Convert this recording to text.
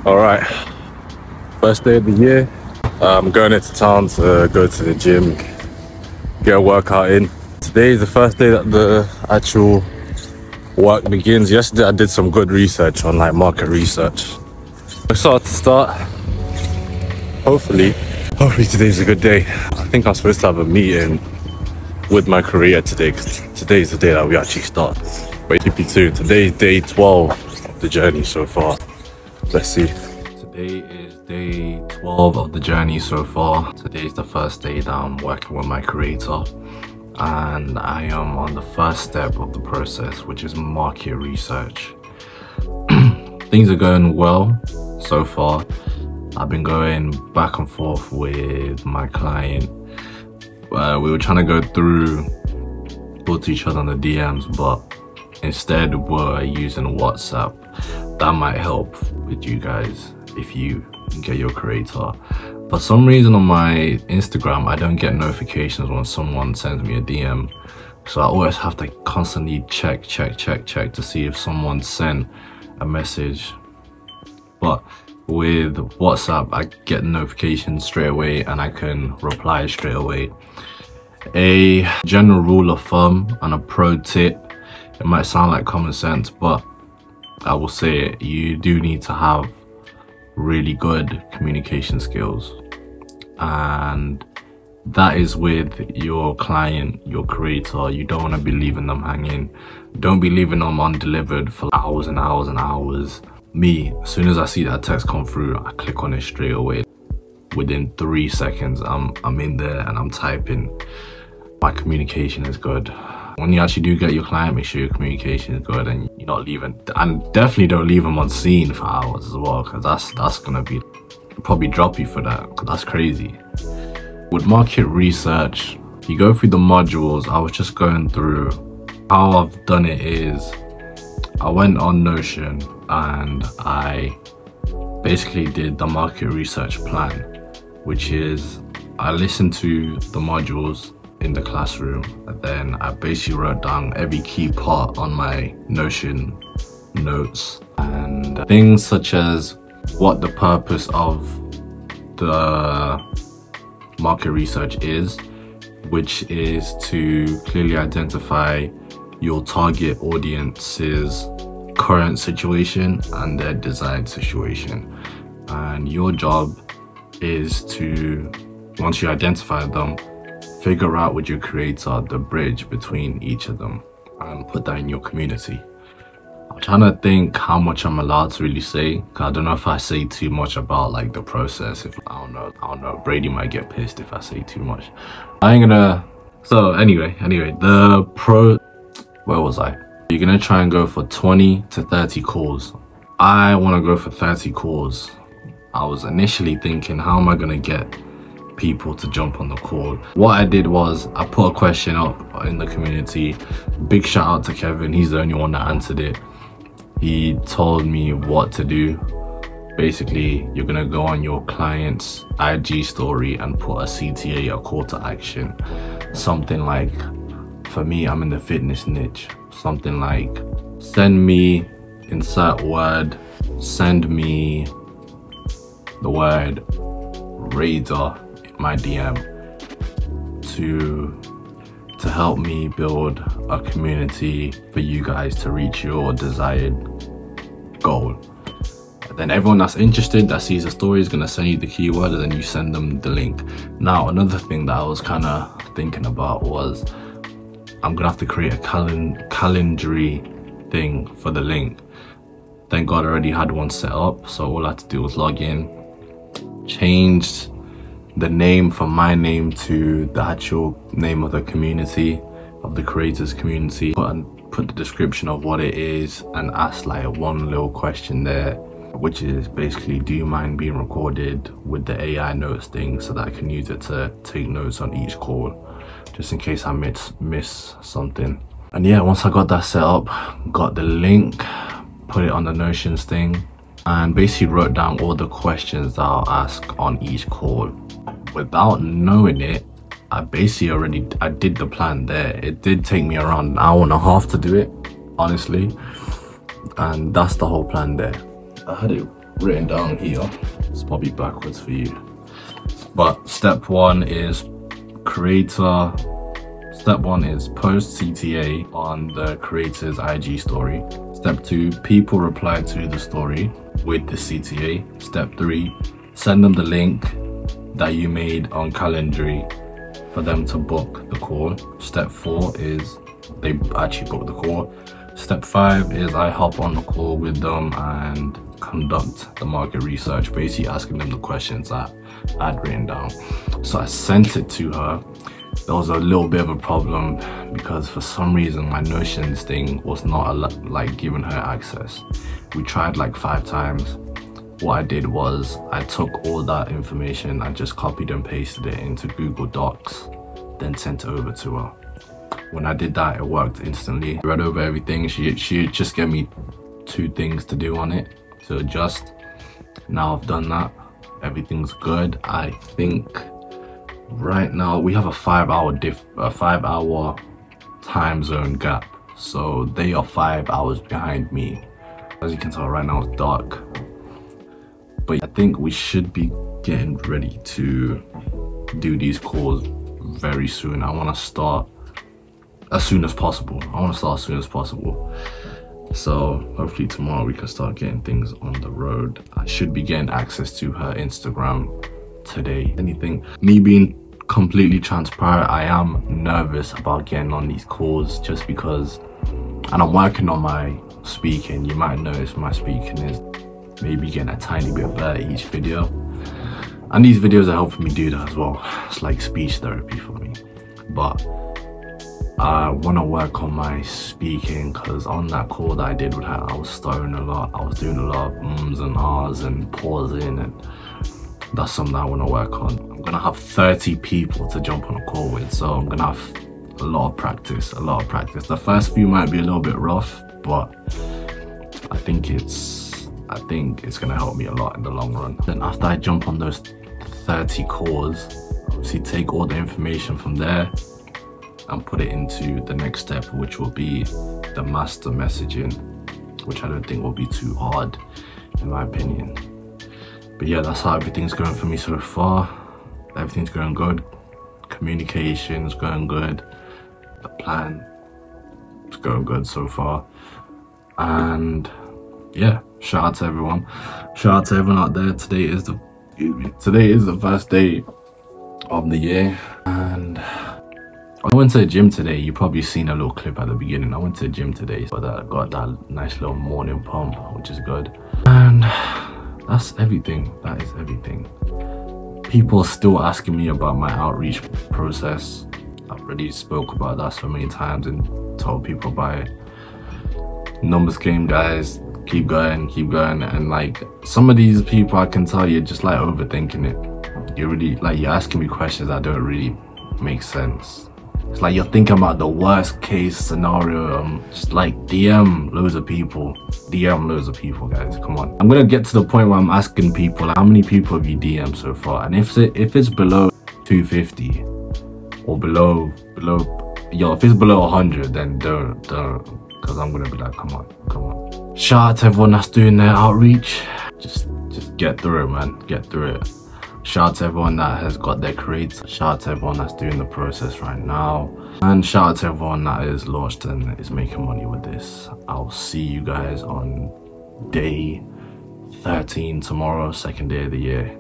All right, first day of the year. I'm going into town to go to the gym, get a workout in. Today is the first day that the actual work begins. Yesterday I did some good research on like market research. Excited to start. Hopefully today's a good day. I think I'm supposed to have a meeting with my career today, because today is the day that we actually start. Wait, keep you tuned. Today is day 12 of the journey so far. Let's see. Today is day 12 of the journey so far. Today is the first day that I'm working with my creator, and I am on the first step of the process, which is market research. Things are going well so far. I've been going back and forth with my client. We were trying to go through to each other on the DMs, but instead we're using WhatsApp. That might help with you guys if you get your creator. For some reason on my Instagram, I don't get notifications when someone sends me a DM. So I always have to constantly check to see if someone sent a message. But with WhatsApp, I get notifications straight away and I can reply straight away. A general rule of thumb and a pro tip, it might sound like common sense, but I will say it, you do need to have really good communication skills, and that is with your client, your creator. You don't want to be leaving them hanging. Don't be leaving them undelivered for hours and hours and hours. Me, as soon as I see that text come through, I click on it straight away. Within 3 seconds, I'm in there and I'm typing. My communication is good. When you actually do get your client, make sure your communication is good and you're not leaving. And definitely don't leave them on scene for hours as well, because that's gonna be probably drop you for that, because that's crazy. With market research, you go through the modules. I was just going through how I've done it is I went on Notion and I basically did the market research plan, which is I listened to the modules in the classroom, and then I basically wrote down every key part on my Notion notes, and things such as what the purpose of the market research is, which is to clearly identify your target audience's current situation and their desired situation. And your job is to, once you identify them, figure out with your creator the bridge between each of them and put that in your community. I'm trying to think how much I'm allowed to really say, because I don't know if I say too much about like the process. If I don't know, Brady might get pissed if I say too much. I ain't gonna. So anyway, where was I? You're gonna try and go for 20 to 30 calls. I want to go for 30 calls. I was initially thinking, how am I gonna get people to jump on the call? What I did was I put a question up in the community. Big shout out to Kevin, he's the only one that answered it. He told me what to do. Basically, you're gonna go on your client's IG story and put a CTA, a call to action. Something like, for me, I'm in the fitness niche. Something like, send me, insert word, send me the word Raider in my DM to help me build a community for you guys to reach your desired goal. And then everyone that's interested that sees the story is gonna send you the keyword, and then you send them the link. Now, another thing that I was kind of thinking about was I'm gonna have to create a calendary thing for the link. Thank God I already had one set up, so all I had to do was log in, change the name from my name to the actual name of the community, of the creators community, put the description of what it is, and ask like one little question there, which is basically, do you mind being recorded with the AI notes thing, so that I can use it to take notes on each call, just in case I miss something. And yeah, once I got that set up, got the link, put it on the Notions thing, and basically wrote down all the questions that I'll ask on each call. Without knowing it, I did the plan there. It did take me around an hour and a half to do it, honestly, and that's the whole plan there. I had it written down here. It's probably backwards for you. But step one is creator. Step one is post CTA on the creator's IG story. Step two, people reply to the story with the CTA. Step three, send them the link that you made on Calendly for them to book the call. Step four is they actually book the call. Step five is I hop on the call with them and conduct the market research, basically asking them the questions that I'd written down. So I sent it to her. There was a little bit of a problem because for some reason my Notions thing was not like giving her access. We tried like 5 times. What I did was I took all that information, I just copied and pasted it into Google Docs, then sent it over to her. When I did that, it worked instantly. Read over everything. She just gave me 2 things to do on it to adjust. Now I've done that, everything's good. I think right now we have a 5-hour time zone gap, so they are 5 hours behind me. As you can tell, right now it's dark, but I think we should be getting ready to do these calls very soon. I want to start as soon as possible. So hopefully tomorrow we can start getting things on the road. I should be getting access to her Instagram today. Me being completely transparent, I am nervous about getting on these calls just because, and I'm working on my speaking. You might notice my speaking is maybe getting a tiny bit better each video, and these videos are helping me do that as well. It's like speech therapy for me. But I want to work on my speaking, because on that call that I did with her, I was stuttering a lot. I was doing a lot of ums and ahs and pausing, and that's something I want to work on. I'm gonna have 30 people to jump on a call with, so I'm gonna have a lot of practice. The first few might be a little bit rough, but I think it's gonna help me a lot in the long run. Then after I jump on those 30 calls, obviously take all the information from there and put it into the next step, which will be the master messaging, which I don't think will be too hard in my opinion. But yeah, that's how everything's going for me so far. Everything's going good. Communication's going good. The plan is going good so far. And yeah, shout out to everyone. Shout out to everyone out there. Today is the first day of the year, and I went to the gym today. You probably seen a little clip at the beginning. I went to the gym today, but I got that nice little morning pump, which is good. And that's everything. That is everything. People are still asking me about my outreach process. I've already spoke about that so many times and told people about it. Numbers game, guys. Keep going. And like, some of these people, I can tell you're just like overthinking it. You're asking me questions that don't really make sense. It's like you're thinking about the worst case scenario. Just like DM loads of people, guys. Come on. I'm gonna get to the point where I'm asking people, like, how many people have you DM'd so far? And if it's below 250 or below, if it's below 100, then don't, because I'm gonna be like, come on. Shout out to everyone that's doing their outreach. Just get through it, man. Get through it. Shout out to everyone that has got their creates. Shout out to everyone that's doing the process right now. And shout out to everyone that is launched and is making money with this. I'll see you guys on day 13 tomorrow, second day of the year.